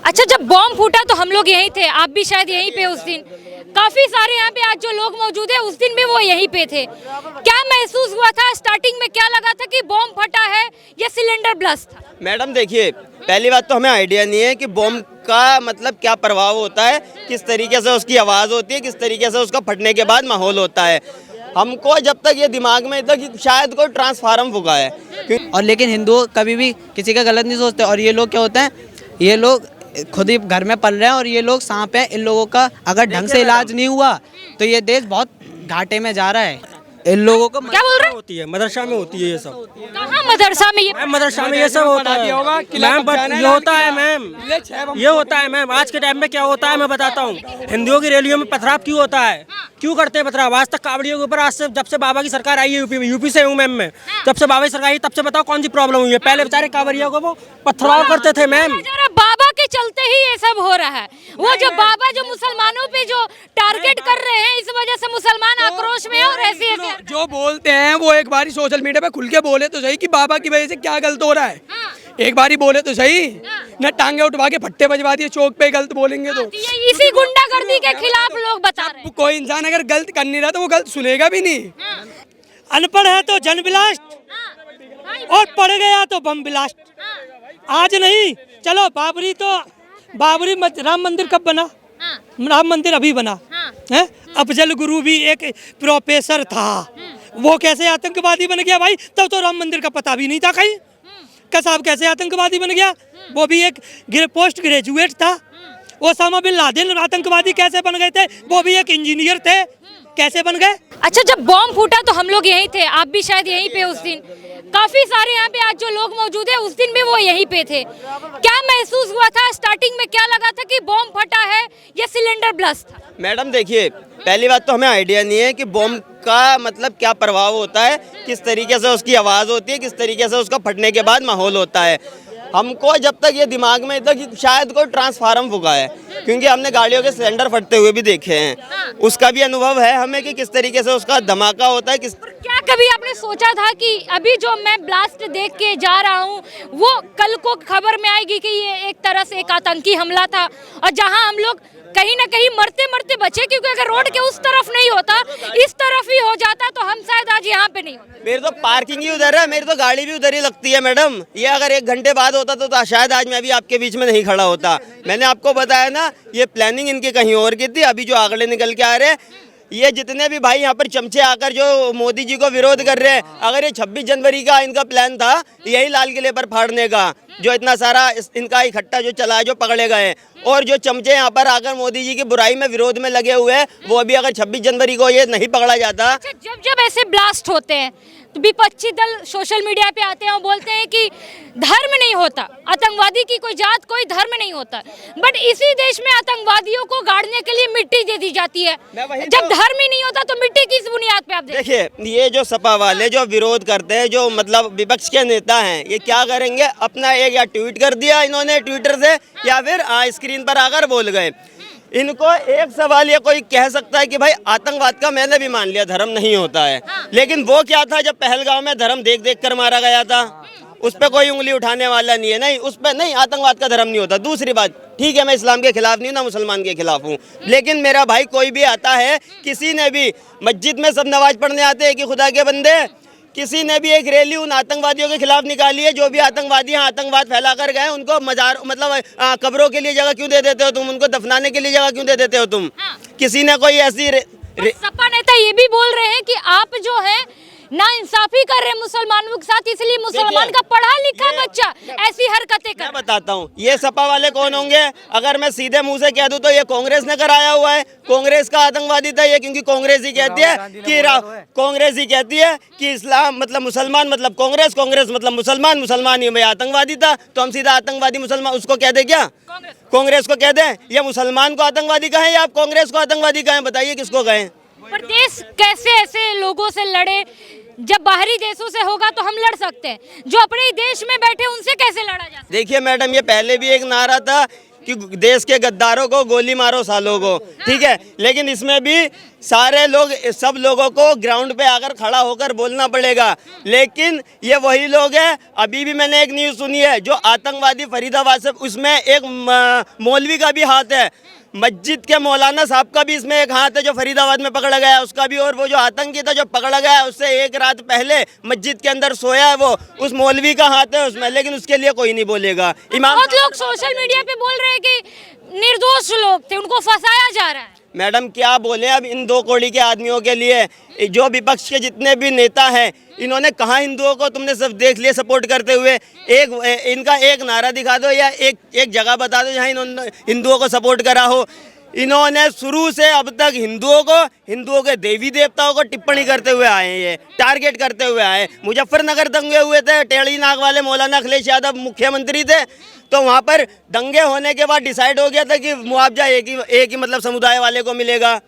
अच्छा, जब बॉम्ब फूटा तो हम लोग यहीं थे, आप भी शायद यहीं पे उस दिन। काफी सारे यहाँ पे आज जो लोग मौजूद है उस दिन भी वो यहीं पे थे। क्या महसूस हुआ था स्टार्टिंग में? क्या लगा था कि बॉम्ब फटा है या सिलेंडर ब्लास्ट था? मैडम देखिए, पहली बात तो हमें आइडिया नहीं है कि बॉम्ब का मतलब क्या प्रभाव होता है, किस तरीके से उसकी आवाज़ होती है, किस तरीके से उसका फटने के बाद माहौल होता है। हमको जब तक ये दिमाग में था कि शायद कोई ट्रांसफार्मर फूका है। और लेकिन हिंदू कभी भी किसी का गलत नहीं सोचते। और ये लोग क्या होते हैं, ये लोग खुद ही घर में पल रहे हैं और ये लोग सांप हैं। इन लोगों का अगर ढंग से इलाज नहीं हुआ तो ये देश बहुत घाटे में जा रहा है। इन लोगों को क्या बोल रहे हैं? होती है, मदरसा में होती है ये सब। कहाँ मदरसा में ये? मदरसा में ये सब होता है मैम, बट ये होता है मैम, ये होता है मैम। आज के टाइम में क्या होता है मैं बताता हूँ। हिंदुओं की रैलियों में पथराव क्यों होता है, क्यों करते हैं पथराव? आज तक कावड़ियों के ऊपर, आज से जब से बाबा की सरकार आई है यूपी से हूँ मैम मैं, जब से बाबा की सरकार आई तब से बताओ कौन सी प्रॉब्लम हुई है। पहले बेचारे कावड़ियों को वो पथराव करते थे मैम। बाबा के चलते ही ये सब हो रहा है। वो जो बाबा जो मुसलमानों पे जो टारगेट कर रहे हैं, इस वजह से मुसलमान आक्रोश में और ऐसे जो बोलते हैं वो एक बारी सोशल मीडिया पे खुल के बोले तो सही कि बाबा की वजह से क्या गलत हो रहा है। एक बारी बोले तो सही, न टांगे उठवा के फट्टे बजवा दिए चौक पे। गलत बोलेंगे तो ये इसी गुंडागर्दी के खिलाफ लोग बता रहे हैं। कोई इंसान अगर गलत कर नहीं रहा तो वो गलत सुनेगा भी नहीं। अनपढ़ है तो जन ब्लास्ट और पढ़ गया तो बम ब्लास्ट। आज नहीं, चलो बाबरी राम मंदिर कब बना? राम मंदिर अभी बना है। अफजल गुरु भी एक प्रोफेसर था, वो कैसे आतंकवादी बन गया भाई? तब तो राम मंदिर का पता भी नहीं था कहीं। साहब कैसे आतंकवादी बन गया? वो भी एक पोस्ट ग्रेजुएट था। ओसामा बिन लादेन आतंकवादी कैसे बन गए थे? वो भी एक इंजीनियर थे, कैसे बन गए? अच्छा, जब बॉम्ब फूटा तो हम लोग यहीं थे, आप भी शायद यहीं पे उस दिन। काफी सारे यहाँ पे आज जो लोग मौजूद है उस दिन भी वो यहीं पे थे। क्या महसूस हुआ था स्टार्टिंग में? क्या लगा था कि बॉम्ब फटा है या सिलेंडर ब्लास्ट था? मैडम देखिए, पहली बात तो हमें आइडिया नहीं है कि बॉम्ब का मतलब क्या प्रभाव होता है, किस तरीके से उसकी आवाज़ होती है, किस तरीके से उसका फटने के बाद माहौल होता है। हमको जब तक ये दिमाग में था कि शायद कोई ट्रांसफार्मर फूका है, क्योंकि हमने गाड़ियों के सिलेंडर फटते हुए भी देखे हैं। उसका भी अनुभव है हमें कि किस तरीके से उसका धमाका होता है। क्या कभी आपने सोचा था कि अभी जो मैं ब्लास्ट देख के जा रहा हूँ वो कल को खबर में आएगी कि ये एक तरह से एक आतंकी हमला था, और जहाँ हम लोग कहीं ना कहीं मरते मरते बचे? क्योंकि अगर रोड के उस तरफ नहीं होता, इस तरफ ही हो जाता, तो हम शायद आज यहाँ पे नहीं होते। मेरी तो पार्किंग ही उधर है, मेरी तो गाड़ी भी उधर ही लगती है मैडम। ये अगर 1 घंटे बाद होता तो शायद आज मैं भी आपके बीच में नहीं खड़ा होता। मैंने आपको बताया ना, ये प्लानिंग इनकी कहीं और की थी। अभी जो आंकड़े निकल के आ रहे हैं, ये जितने भी भाई यहाँ पर चमचे आकर जो मोदी जी को विरोध कर रहे हैं, अगर ये 26 जनवरी का इनका प्लान था यही लाल किले पर फाड़ने का, जो इतना सारा इनका इकट्ठा जो चला है, जो पकड़े गए, और जो चमचे यहाँ पर आकर मोदी जी की बुराई में विरोध में लगे हुए हैं, वो भी अगर 26 जनवरी को ये नहीं पकड़ा जाता। अच्छा, जब ऐसे ब्लास्ट होते हैं तो विपक्षी दल सोशल मीडिया पे आते हैं और बोलते हैं कि धर्म नहीं होता, आतंकवादी की कोई जात कोई धर्म नहीं होता, बट इसी देश में आतंकवादियों को गाड़ने के लिए मिट्टी दे दी जाती है। जब धर्म ही नहीं होता तो मिट्टी किस बुनियाद पे? आप देखिए, ये जो सपा वाले जो विरोध करते हैं, जो मतलब विपक्ष के नेता हैं, ये क्या करेंगे? अपना एक या ट्वीट कर दिया इन्होंने ट्विटर से, या फिर स्क्रीन पर आकर बोल गए। इनको एक सवाल ये कोई कह सकता है कि भाई आतंकवाद का मैंने भी मान लिया, धर्म नहीं होता है, लेकिन वो क्या था जब पहलगाम में धर्म देख देख कर मारा गया था? उस पर कोई उंगली उठाने वाला नहीं है। नहीं, उस पर नहीं, आतंकवाद का धर्म नहीं होता। दूसरी बात, ठीक है, मैं इस्लाम के खिलाफ नहीं हूँ, ना मुसलमान के खिलाफ हूँ, लेकिन मेरा भाई कोई भी आता है, किसी ने भी मस्जिद में सब नमाज पढ़ने आते हैं कि खुदा के बंदे, किसी ने भी एक रैली उन आतंकवादियों के खिलाफ निकाली है। जो भी आतंकवादी यहाँ आतंकवाद फैला कर गए, उनको मजार मतलब कब्रों के लिए जगह क्यों दे देते हो तुम? उनको दफनाने के लिए जगह क्यों दे देते हो तुम? किसी ने कोई ऐसी सपा नेता ये भी बोल रहे हैं कि आप जो है ना इंसाफी कर रहे मुसलमानों के साथ, इसलिए मुसलमान का पढ़ा लिखा बच्चा ऐसी हरकतें कर। मैं बताता हूँ ये सपा वाले कौन होंगे। अगर मैं सीधे मुंह से कह दूं तो ये कांग्रेस ने कराया हुआ है, कांग्रेस का आतंकवादी था ये, क्योंकि कांग्रेस ही कहती है कि इस्लाम मतलब मुसलमान मतलब कांग्रेस, कांग्रेस मतलब मुसलमान, मुसलमान ही मैं आतंकवादी था, तो हम सीधा आतंकवादी मुसलमान उसको कह दे क्या? कांग्रेस को कह दें? या मुसलमान को आतंकवादी कहें या आप कांग्रेस को आतंकवादी कहें? बताइए किसको कहें? पर देश कैसे ऐसे लोगों से लड़े? जब बाहरी देशों से होगा तो हम लड़ सकते हैं, जो अपने ही देश में बैठे उनसे कैसे लड़ा जा सकता? देखिए मैडम, ये पहले भी एक नारा था कि देश के गद्दारों को गोली मारो सालों को, ठीक है। लेकिन इसमें भी सारे लोग, सब लोगों को ग्राउंड पे आकर खड़ा होकर बोलना पड़ेगा। लेकिन ये वही लोग हैं, अभी भी मैंने एक न्यूज़ सुनी है जो आतंकवादी फरीदाबाद से, उसमें एक मौलवी का भी हाथ है, मस्जिद के मौलाना साहब का भी इसमें एक हाथ है जो फरीदाबाद में पकड़ा गया है, उसका भी। और वो जो आतंकी था जो पकड़ा गया है, उससे एक रात पहले मस्जिद के अंदर सोया है, वो उस मौलवी का हाथ है उसमें, लेकिन उसके लिए कोई नहीं बोलेगा। इमाम बहुत लोग सोशल मीडिया पे बोल रहे हैं कि निर्दोष लोग थे, उनको फंसाया जा रहा है। मैडम क्या बोले अब इन दो कौड़ी के आदमियों के लिए। जो विपक्ष के जितने भी नेता हैं, इन्होंने कहाँ हिंदुओं को तुमने सब देख लिया सपोर्ट करते हुए। इनका एक नारा दिखा दो या एक जगह बता दो जहाँ इन्होंने हिंदुओं को सपोर्ट करा हो। इन्होंने शुरू से अब तक हिंदुओं के देवी देवताओं को टिप्पणी करते हुए आए हैं, ये टारगेट करते हुए आए। मुजफ्फरनगर दंगे हुए थे, टेढ़ी नाक वाले मौलाना अखिलेश यादव मुख्यमंत्री थे, तो वहाँ पर दंगे होने के बाद डिसाइड हो गया था कि मुआवजा एक ही मतलब समुदाय वाले को मिलेगा।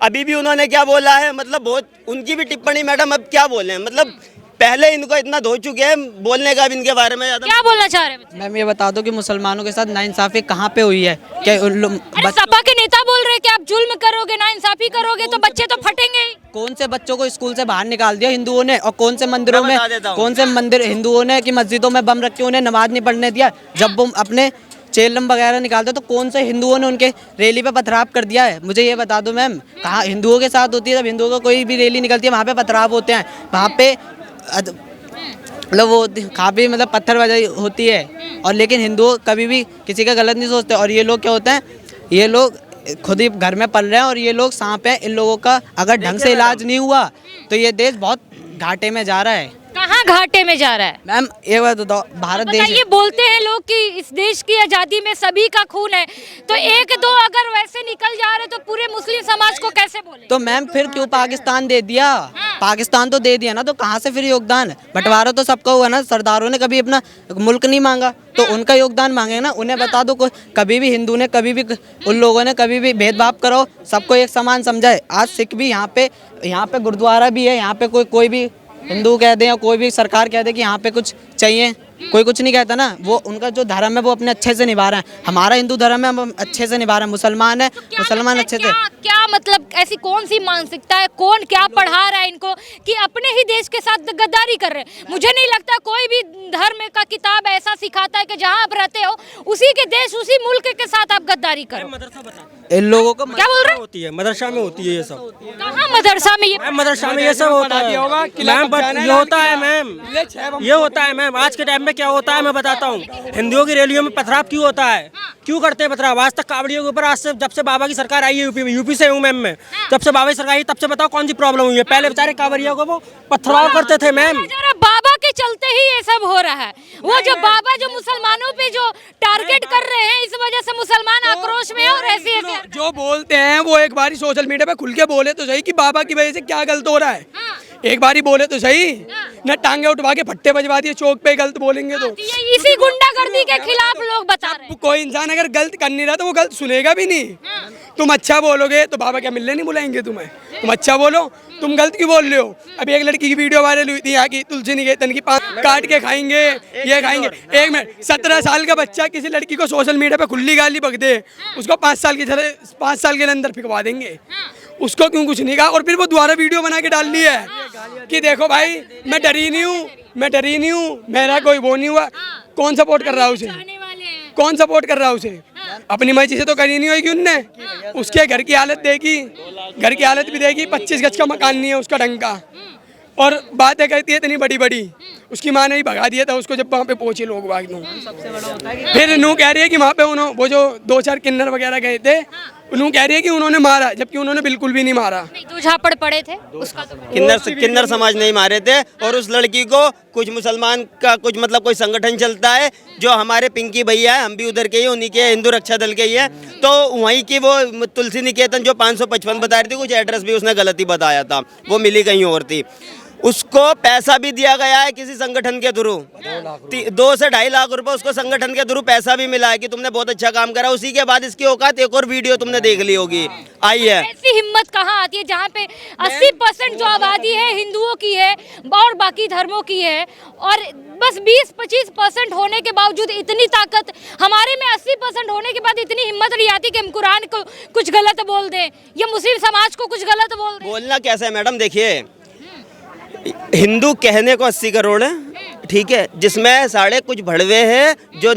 अभी भी उन्होंने क्या बोला है, मतलब बहुत उनकी भी टिप्पणी, मैडम अब क्या बोले, मतलब पहले इनको इतना धो चुके हैं, बोलने का भी इनके बारे में ज़्यादा। क्या बोलना चाह रहे हैं? मैम ये बता दो कि मुसलमानों के साथ नाइंसाफी कहाँ पे हुई है? क्या अरे सपा के नेता बोल रहे हैं कि आप जुल्म करोगे, नाइंसाफी करोगे तो बच्चे तो फटेंगे ही। कौन से बच्चों को स्कूल से बाहर निकाल दिया हिंदुओं ने? और कौन से मंदिरों में, मैं बता देता हूँ। कौन से मंदिर हिंदुओं ने कि मस्जिदों में बम रखे उन्हें नमाज नहीं पढ़ने दिया? जब वो अपने चेलम वगैरह निकालते तो कौन से हिंदुओं ने उनके रैली पे पथराव कर दिया है? मुझे ये बता दो मैम, कहाँ हिंदुओं के साथ होती है? जब हिंदुओं को कोई भी रैली निकलती है वहाँ पे पथराव होते हैं, वहाँ पे मतलब वो काफ़ी मतलब पत्थर वजह होती है। और लेकिन हिंदू कभी भी किसी का गलत नहीं सोचते। और ये लोग क्या होते हैं, ये लोग खुद ही घर में पल रहे हैं और ये लोग सांप हैं। इन लोगों का अगर ढंग से इलाज नहीं हुआ तो ये देश बहुत घाटे में जा रहा है। कहाँ घाटे में जा रहा है? मैम ये बात बताओ, भारत देश बताइए, बोलते हैं लोग कि इस देश की आज़ादी में सभी का खून है, तो एक दो अगर वैसे निकल जा रहे तो पूरे मुस्लिम समाज को कैसे बोले? तो मैम फिर क्यों पाकिस्तान दे दिया? पाकिस्तान तो दे दिया ना, तो कहाँ से फिर योगदान? बंटवारा तो सबका हुआ ना। सरदारों ने कभी अपना मुल्क नहीं मांगा तो उनका योगदान मांगे ना। उन्हें बता दो, कभी भी हिंदू ने कभी भी उन लोगों ने कभी भी भेदभाव करो, सबको एक समान समझाए। आज सिख भी यहाँ पे गुरुद्वारा भी है, यहाँ पे कोई भी हिंदू कह दे या कोई भी सरकार कह दे कि यहाँ पे कुछ चाहिए, कोई कुछ नहीं कहता ना। वो उनका जो धर्म है वो अपने अच्छे से निभा रहे हैं। हमारा हिंदू धर्म है, हम अच्छे से निभा रहे हैं। मुसलमान है, मुसलमान अच्छे से। क्या मतलब ऐसी कौन सी मानसिकता है, कौन क्या पढ़ा रहा है इनको कि अपने ही देश के साथ गद्दारी कर रहे हैं? मुझे नहीं लगता कोई भी धर्म का किताब ऐसा सिखाता है कि जहाँ आप रहते हो उसी के देश, उसी मुल्क के साथ आप गद्दारी करो। इन लोगों को क्या बोल रहे होती है, मदरसा में होती है ये सब। कहाँ मदरसा में? ये मदरसा में ये सब होता है। मैम ये होता है मैम, ये होता है मैम। आज के टाइम में क्या होता है मैं बताता हूँ। हिंदुओं की रैलियों में पथराव क्यों होता है, क्यों करते हैं पथराव? आज तक कावड़ियों के ऊपर, आज से जब से बाबा की सरकार आई है यूपी से हूँ मैम मैं, जब से बाबा की सरकार आई तब से बताओ कौन सी प्रॉब्लम हुई है? पहले बेचारे कावड़ियों को वो पथराव करते थे मैम। बाबा के चलते ही ये सब हो रहा है। वो जो बाबा जो मुसलमानों पे जो टारगेट कर रहे हैं, इस वजह से मुसलमान आक्रोश में है। और ऐसे जो बोलते हैं वो एक बारी सोशल मीडिया पे खुल के बोले तो सही कि बाबा की वजह से क्या गलत हो रहा है। एक बारी बोले तो सही, न टांगे उठवा के फट्टे बजवा दिए चौक पे। गलत बोलेंगे तो ये इसी गुंडागर्दी के खिलाफ लोग बता रहे हैं। कोई इंसान अगर गलत कर नहीं रहा तो वो गलत सुनेगा भी नहीं। तुम अच्छा बोलोगे तो बाबा क्या मिलने नहीं बुलाएंगे तुम्हें? तुम अच्छा बोलो, तुम गलत क्यों बोल रहे हो? अभी एक लड़की की वीडियो वायरल हुई थी यहाँ की, तुलसी निकेतन की, काट के खाएंगे, ये खाएंगे। एक मिनट, 17 साल का बच्चा किसी लड़की को सोशल मीडिया पे खुली गाली बक दे, उसको 5 साल के अंदर फिकवा देंगे। उसको क्यों कुछ नहीं कहा? और फिर वो दोबारा वीडियो बना के डाल ली है कि देखो भाई मैं डरी नहीं हूँ, मेरा कोई वो नहीं हुआ। कौन सपोर्ट कर रहा है उसे? कौन सपोर्ट कर रहा है उसे? अपनी मर्जी से तो करी नहीं होगी उनने। उसके घर की हालत देखी, घर की हालत भी देखी। 25 गज का मकान नहीं है उसका ढंग का, और बातें करती है इतनी बड़ी बड़ी। उसकी माँ ने ही भगा दिया था उसको जब वहाँ पे पहुंचे लोग बाग। फिर नू कह रही है कि वहाँ पे उन्होंने वो जो 2-4 किन्नर वगैरह गए थे, उन्होंने कह रही है कि उन्होंने मारा, जबकि उन्होंने बिल्कुल भी नहीं मारा। तो झापड़ पड़े थे उसका तो। किन्नर समाज नहीं मारे थे। और उस लड़की को कुछ मुसलमान का कुछ मतलब कोई संगठन चलता है जो हमारे पिंकी भैया है, हम भी उधर के ही, उन्हीं के हिंदू रक्षा दल के ही है। तो वहीं की वो तुलसी निकेतन जो 555 बता रही थी, कुछ एड्रेस भी उसने गलत ही बताया था, वो मिली कहीं और थी। उसको पैसा भी दिया गया है किसी संगठन के थ्रू, 2 से 2.5 लाख रुपए उसको संगठन के थ्रू पैसा भी मिला है कि तुमने बहुत अच्छा काम करा। उसी के बाद इसकी औकात एक और वीडियो तुमने देख ली होगी आई है। ऐसी हिम्मत कहाँ आती है जहाँ पे 80% जो आबादी है हिंदुओं की है और बाकी धर्मों की है, और बस 20-25% होने के बावजूद इतनी ताकत हमारे में, 80% होने के बाद इतनी हिम्मत नहीं आती कि हम कुरान को कुछ गलत बोल दें या मुस्लिम समाज को कुछ गलत बोल दें। बोलना कैसा है मैडम, देखिए हिंदू कहने को 80 करोड़ है, ठीक है, जिसमें साढ़े कुछ भड़वे हैं जो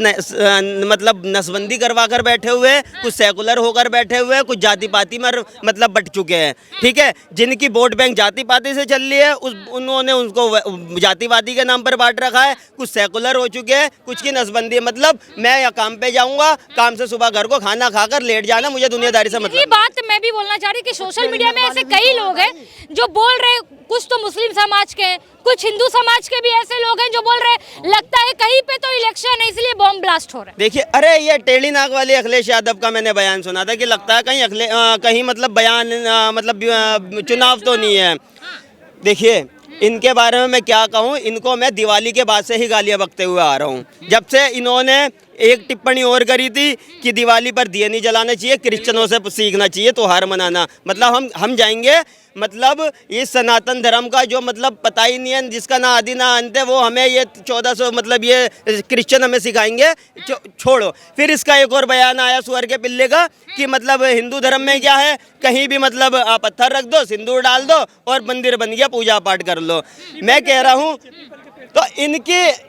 मतलब नसबंदी करवा कर बैठे हुए हैं, कुछ सेकुलर होकर बैठे हुए हैं, कुछ जाति पाति में मतलब बट चुके हैं, ठीक है, जिनकी वोट बैंक जाति पाति से चल रही है उन्होंने उनको जातिवादी के नाम पर बांट रखा है, कुछ सेकुलर हो चुके हैं, कुछ की नसबंदी, मतलब मैं या काम पे जाऊंगा, काम से सुबह घर को खाना खाकर लेट जाना, मुझे दुनियादारी से मतलब। ये बात मैं भी बोलना चाह रही कि सोशल मीडिया में ऐसे कई लोग हैं जो बोल रहे, कुछ तो मुस्लिम समाज के हैं, कुछ हिंदू समाज के भी ऐसे लोग हैं जो बोल रहे लगता है कहीं पे तो इलेक्शन है इसलिए बॉम्ब ब्लास्ट हो रहा है। देखिए, अरे ये टेढ़ी नाक वाले अखिलेश यादव का मैंने बयान सुना था कि लगता है कहीं मतलब बयान मतलब चुनाव तो नहीं है। देखिए इनके बारे में मैं क्या कहूँ, इनको मैं दिवाली के बाद से ही गालियाँ बकते हुए आ रहा हूँ। जब से इन्होंने एक टिप्पणी और करी थी कि दिवाली पर दिए नहीं जलाना चाहिए, क्रिश्चियनों से सीखना चाहिए त्योहार मनाना, मतलब हम जाएंगे, मतलब इस सनातन धर्म का जो मतलब पता ही नहीं है, जिसका ना आदि ना अंत है, वो हमें ये 1400 मतलब ये क्रिश्चियन हमें सिखाएंगे, छोड़ो। फिर इसका एक और बयान आया सुअर के पिल्ले का कि मतलब हिंदू धर्म में क्या है, कहीं भी मतलब पत्थर रख दो, सिंदूर डाल दो और मंदिर बन गया, पूजा पाठ कर लो। मैं कह रहा हूँ तो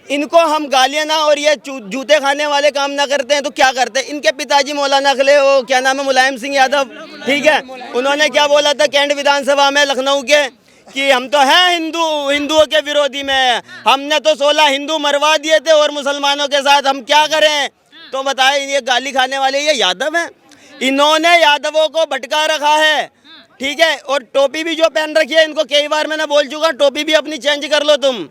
इनको हम गालियाँ ना और ये जूते खाने वाले काम ना करते हैं तो क्या करते हैं। इनके पिताजी मौलाना वो क्या नाम है, मुलायम सिंह यादव, ठीक है, उन्होंने क्या बोला था कैंट विधानसभा में लखनऊ के कि हम तो हैं हिंदुओं के विरोधी में, हमने तो 16 हिंदू मरवा दिए थे और मुसलमानों के साथ हम क्या करें। तो बताए ये गाली खाने वाले ये यादव हैं, इन्होंने यादवों को भटका रखा है, ठीक है, और टोपी भी जो पहन रखी है, इनको कई बार मैंने बोल चुका, टोपी भी अपनी चेंज कर लो तुम।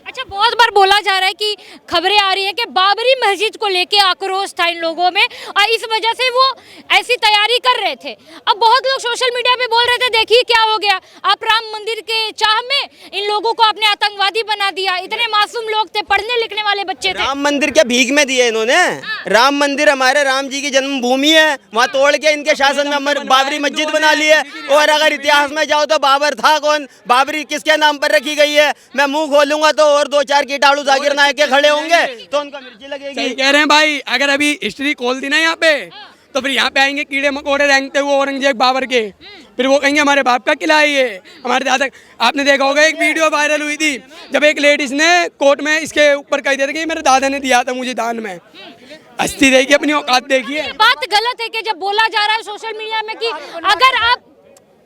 अच्छा, बहुत बार बोला जा रहा है कि खबरें आ रही है कि बाबरी मस्जिद को लेके आक्रोश था इन लोगों में और इस वजह से वो ऐसी तैयारी कर रहे थे। अब बहुत लोग सोशल मीडिया पे बोल रहे थे देखिए क्या हो गया, आप राम मंदिर के चाह में इन लोगों को आपने आतंकवादी बना दिया, इतने मासूम लोग थे, पढ़ने लिखने वाले बच्चे थे। राम मंदिर क्या भीख में दिए इन्होंने? राम मंदिर हमारे राम जी की जन्मभूमि है, वहाँ तोड़ के इनके शासन में बाबरी मस्जिद बना ली है। और अगर इतिहास में जाओ तो बाबर था कौन, बाबरी किसके नाम पर रखी गई है? मैं मुंह खोलूंगा तो और 2-4 कीटाणु जाकिर नायक के खड़े होंगे तो उनको मिर्ची लगेगी। सही कह रहे हैं भाई, अगर अभी हिस्ट्री खोल दी ना यहाँ पे तो फिर यहाँ पे आएंगे कीड़े मकोड़े रेंगते हुए औरंगजेब बाबर के, फिर वो कहेंगे हमारे बाप का किला है ये, हमारे दादा। आपने देखा होगा एक वीडियो वायरल हुई थी जब एक लेडीज ने कोर्ट में इसके ऊपर कह दिया था कि मेरे दादा ने दिया था मुझे दान में। हस्ती देखिए, अपनी औकात देखिए। बात गलत है कि जब बोला जा रहा है सोशल मीडिया में कि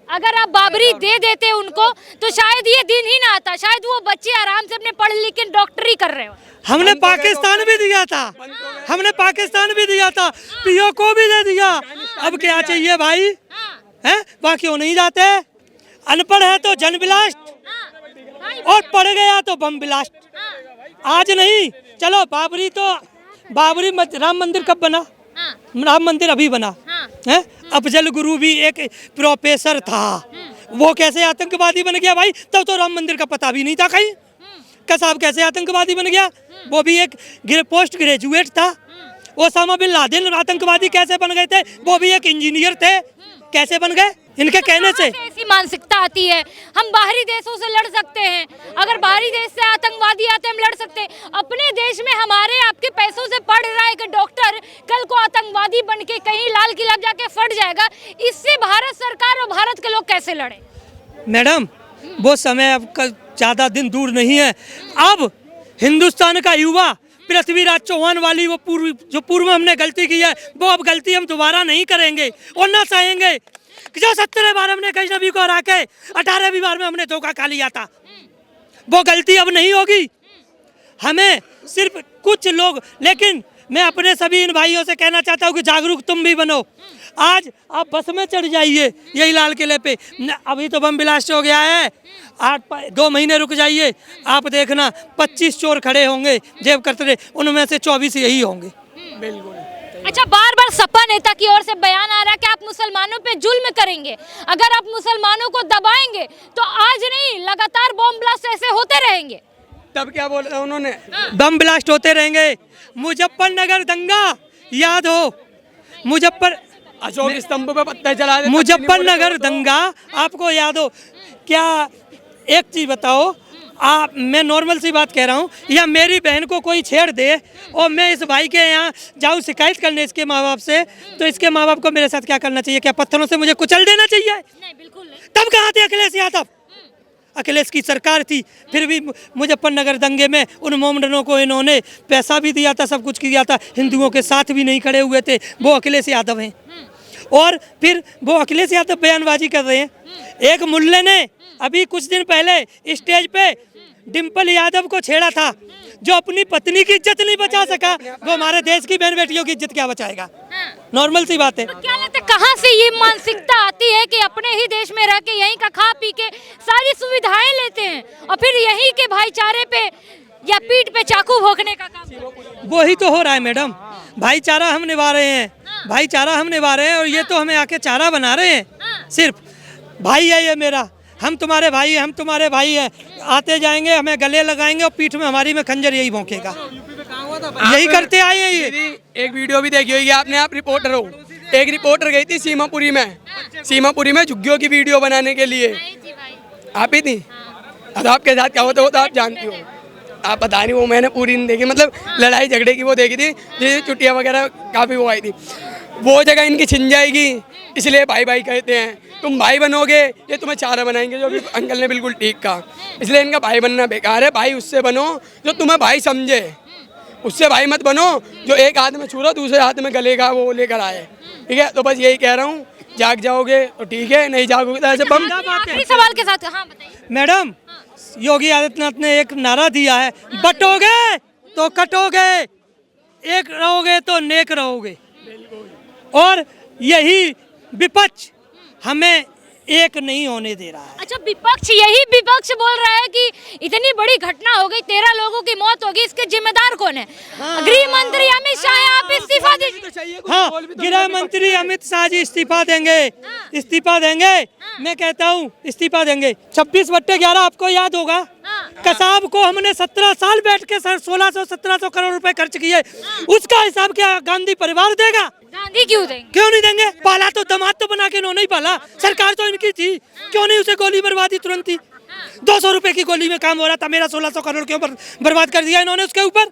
अगर आप बाबरी दे देते उनको तो शायद ये दिन ही ना आता, शायद वो बच्चे आराम से अपने पढ़ लिख के डॉक्टरी कर रहे हो। हमने पाकिस्तान भी दिया था, हमने पाकिस्तान भी दिया था, पीओ को भी दे दिया, अब क्या चाहिए भाई हैं? वहाँ क्यों नहीं जाते? अनपढ़ है तो जन ब्लास्ट और पढ़ गया तो बम ब्लास्ट। आज नहीं, चलो बाबरी राम मंदिर कब बना? राम मंदिर अभी बना है। अफजल गुरु भी एक प्रोफेसर था, वो कैसे आतंकवादी बन गया भाई? तब तो राम मंदिर का पता भी नहीं था कहीं। साहब कैसे आतंकवादी बन गया? वो भी एक पोस्ट ग्रेजुएट था। ओसामा बिन लादेन आतंकवादी कैसे बन गए थे? वो भी एक इंजीनियर थे, कैसे बन गए? इनके कहने से ऐसी मानसिकता आती है। हम बाहरी देशों से लड़ सकते हैं, अगर बाहरी देश से आतंकवादी आते हम लड़ सकते हैं। अपने देश में हमारे आपके पैसों से पढ़ रहा है कि डॉक्टर कल को आतंकवादी बन के कहीं लाल किला जाके फट जाएगा, इससे भारत सरकार और भारत के लोग कैसे लड़े? मैडम वो समय अब ज़्यादा दिन दूर नहीं है। अब हिंदुस्तान का युवा पृथ्वीराज चौहान वाली वो पूर्व में हमने गलती की है, वो अब गलती हम दोबारा नहीं करेंगे और ना चाहेंगे। जो 17 बार हमने कई नबी को हरा के 18वीं बार में हमने धोखा खा लिया था, वो गलती अब नहीं होगी। हमें सिर्फ कुछ लोग, लेकिन मैं अपने सभी इन भाइयों से कहना चाहता हूँ कि जागरूक तुम भी बनो। आज आप बस में चढ़ जाइए यही लाल किले पे, अभी तो बम ब्लास्ट हो गया है, 2 महीने रुक जाइए, आप देखना 25 चोर खड़े होंगे जेब करते रहे, उनमें से 24 यही होंगे। बिल्कुल। अच्छा, बार बार सपा नेता की ओर से बयान आ रहा है कि आप मुसलमानों पे जुल्म करेंगे, अगर आप मुसलमानों को दबाएंगे तो आज नहीं लगातार बॉम्ब ब्लास्ट ऐसे होते रहेंगे। तब क्या बोला उन्होंने? बम ब्लास्ट होते रहेंगे। मुजफ्फरनगर दंगा याद हो, अशोक स्तंभ पे पत्थर चला दे, मुजफ्फरनगर दंगा आपको याद हो क्या? एक चीज बताओ आप, मैं नॉर्मल सी बात कह रहा हूँ, या मेरी बहन को कोई छेड़ दे और मैं इस भाई के यहाँ जाऊँ शिकायत करने इसके माँ बाप से, तो इसके माँ बाप को मेरे साथ क्या करना चाहिए? क्या पत्थरों से मुझे कुचल देना चाहिए? नहीं, बिल्कुल नहीं। तब कहाँ थे अखिलेश यादव? अखिलेश की सरकार थी, फिर भी मुजफ्फरनगर दंगे में उन मोमडनों को इन्होंने पैसा भी दिया था, सब कुछ किया था, हिंदुओं के साथ भी नहीं खड़े हुए थे। वो अखिलेश यादव हैं। और फिर वो अखिलेश यादव बयानबाजी कर रहे हैं। एक मुल्ले ने अभी कुछ दिन पहले स्टेज पे डिम्पल यादव को छेड़ा था, जो अपनी पत्नी की इज्जत नहीं बचा सका, वो हमारे देश की बहन बेटियों की इज्जत क्या बचाएगा? नॉर्मल सी बात है। तो क्या लगता है कहाँ से ये मानसिकता आती है कि अपने ही देश में रह के यहीं का खा पी के सारी सुविधाएं लेते हैं और फिर यहीं के भाईचारे पे या पीठ पे चाकू भोंकने का काम? वही तो हो रहा है मैडम, भाईचारा हम निभा रहे हैं, भाईचारा हम निभा रहे हैं, और ये तो हमें आके चारा बना रहे हैं। सिर्फ भाई है ये मेरा, हम तुम्हारे भाई हैं, हम तुम्हारे भाई हैं, आते जाएंगे, हमें गले लगाएंगे और पीठ में हमारी में खंजर यही भौंकेगा। यही करते आए हैं ये। एक वीडियो भी देखी होगी आपने, आप रिपोर्टर हो। एक रिपोर्टर गई थी सीमापुरी में झुग्गियों की वीडियो बनाने के लिए। आप ही थी? अब आपके साथ क्या होता वो तो आप जानती हो। आप बता नहीं, वो मैंने पूरी नहीं देखी, मतलब लड़ाई झगड़े की वो देखी थी, जिससे चुटिया वगैरह काफ़ी वो आई थी। वो जगह इनकी छिन जाएगी, इसलिए भाई भाई कहते हैं। तुम भाई बनोगे ये तुम्हें चारा बनाएंगे, जो भी अंकल ने बिल्कुल ठीक कहा। इसलिए इनका भाई बनना बेकार है। भाई उससे बनो जो तुम्हें भाई समझे, उससे भाई मत बनो जो एक हाथ में छुरा दूसरे हाथ में गले का वो लेकर आए। ठीक है, तो बस यही कह रहा हूँ, जाग जाओगे तो ठीक है, नहीं जागोगे तो ऐसे बम। आखिरी सवाल के साथ, हाँ बताइए मैडम, योगी आदित्यनाथ ने एक नारा दिया है, बटोगे तो कटोगे, एक रहोगे तो नेक रहोगे, और यही विपक्ष हमें एक नहीं होने दे रहा है। अच्छा, यही विपक्ष बोल रहा है कि इतनी बड़ी घटना हो गई, 13 लोगों की मौत होगी, इसके जिम्मेदार कौन है? गृह मंत्री अमित शाह, आप इस्तीफा दीजिए। हाँ, गृह मंत्री अमित शाह जी इस्तीफा देंगे, इस्तीफा देंगे। मैं कहता हूँ इस्तीफा देंगे। 26/11 आपको याद होगा, कसाब को हमने 17 साल बैठ के 1600-1700 करोड़ रुपए खर्च किए, उसका हिसाब क्या गांधी परिवार देगा? गांधी क्यों देंगे? क्यों नहीं देंगे? पाला तो दामाद तो बना के इन्होंने ही पाला, सरकार तो इनकी थी, क्यों नहीं उसे गोली बर्बाद दी तुरंत ही? 200 रुपए की गोली में काम हो रहा था, मेरा 1600 करोड़ के ऊपर बर्बाद कर दिया इन्होंने उसके ऊपर।